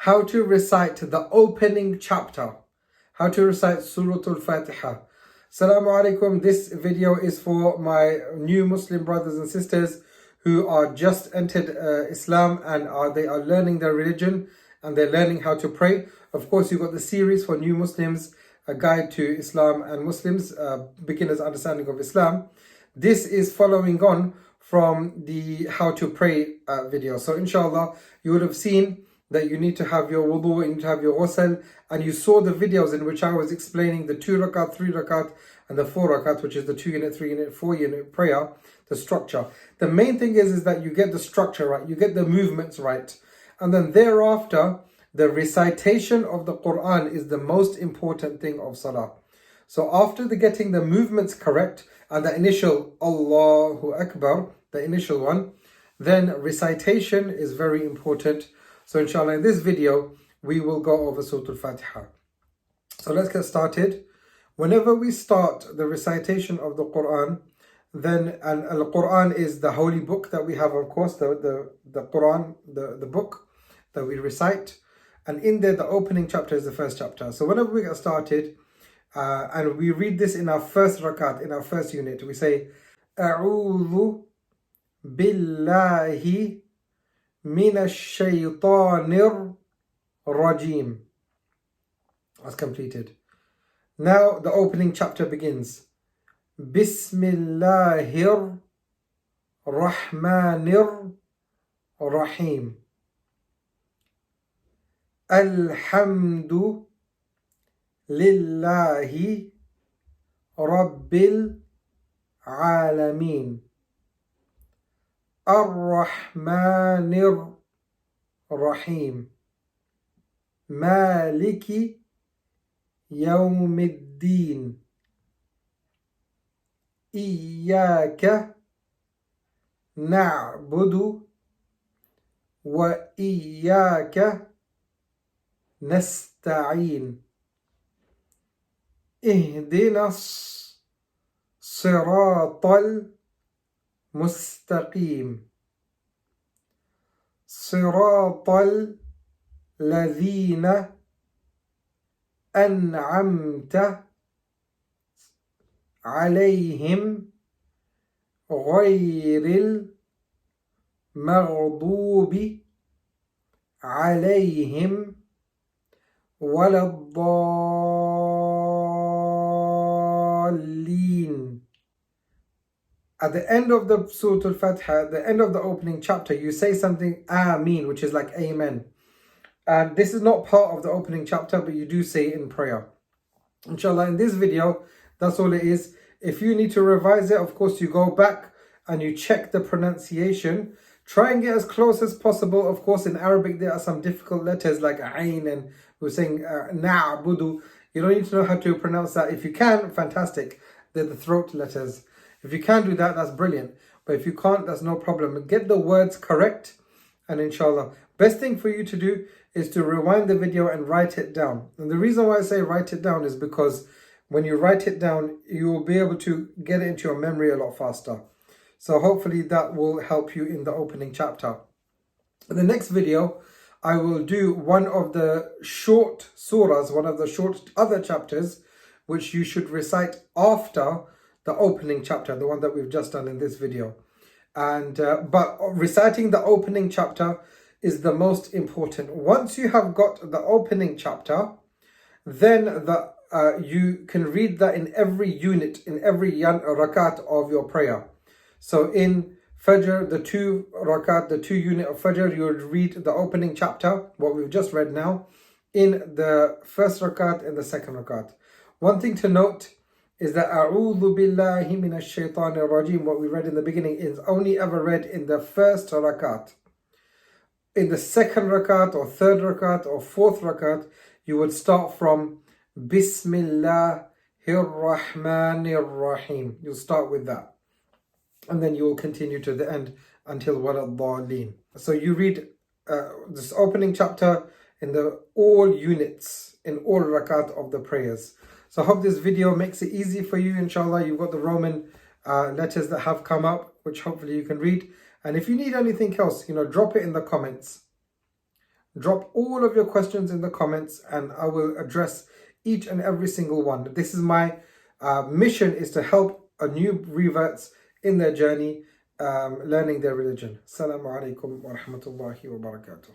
how to recite the opening chapter, how to recite Surah Al-Fatiha. Assalamu alaikum. This video is for my new Muslim brothers and sisters who are just entered Islam and they are learning their religion and they're learning how to pray. Of course, you've got the series for new Muslims, a guide to Islam and Muslims, beginner's understanding of Islam. This is following on from the how to pray video. So inshallah, you would have seen that you need to have your wudu, you need to have your ghusl, and you saw the videos in which I was explaining the 2 rakat, 3 rakat, and the 4 rakat, which is the 2 unit, 3 unit, 4 unit prayer, the structure. The main thing is that you get the structure right, you get the movements right, and then thereafter, the recitation of the Quran is the most important thing of salah. So after getting the movements correct, and the initial Allahu Akbar, the initial one, then recitation is very important. So inshallah, in this video, we will go over Surah Al-Fatiha. So let's get started. Whenever we start the recitation of the Quran, then, and Al-Quran is the holy book that we have, of course, the Quran, the book that we recite. And in there, the opening chapter is the first chapter. So whenever we get started, and we read this in our first rakat, in our first unit, we say, A'udhu billahi minash shaytanir rajim. That's completed. Now the opening chapter begins. Bismillahir Rahmanir Rahim. Alhamdu Lillahi Rabbil Alameen. Ar-Rahmanir Rahim. Maliki Yawmiddin. Iyaka na'budu wa iyaka nasta'in. اهدنا الصراط المستقيم صراط الذين أنعمت عليهم غير المغضوب عليهم ولا الضالين. At the end of the Surah Al-Fatiha, the end of the opening chapter, you say something Ameen, which is like Amen. And this is not part of the opening chapter, but you do say it in prayer. Inshallah, in this video, that's all it is. If you need to revise it, of course, you go back and you check the pronunciation. Try and get as close as possible. Of course, in Arabic, there are some difficult letters like Ain, and we're saying Na'budu. You don't need to know how to pronounce that. If you can, fantastic. They're the throat letters. If you can do that, that's brilliant. But if you can't, that's no problem. Get the words correct, and inshallah. Best thing for you to do is to rewind the video and write it down. And the reason why I say write it down is because when you write it down, you will be able to get it into your memory a lot faster. So hopefully that will help you in the opening chapter. In the next video, I will do one of the short surahs, one of the short other chapters, which you should recite after the opening chapter, the one that we've just done in this video. And but reciting the opening chapter is the most important. Once you have got the opening chapter, then you can read that in every unit, in every rakat of your prayer. So in Fajr, the 2 rakat, the 2 unit of Fajr, you would read the opening chapter, what we've just read now, in the first rakat and the second rakat. One thing to note is that A'udhu billahi minash shaytanir rajim, what we read in the beginning, is only ever read in the first rakat. In the second rakat or third rakat or fourth rakat, you would start from Bismillahir Rahmanir Rahim. You'll start with that. And then you will continue to the end until wala dhalin. So you read this opening chapter in all units, in all rakat of the prayers. So I hope this video makes it easy for you, inshallah. You've got the Roman letters that have come up, which hopefully you can read. And if you need anything else, drop it in the comments. Drop all of your questions in the comments and I will address each and every single one. This is my mission, is to help a new reverts in their journey learning their religion. Assalamu alaikum wa rahmatullahi wa barakatuh.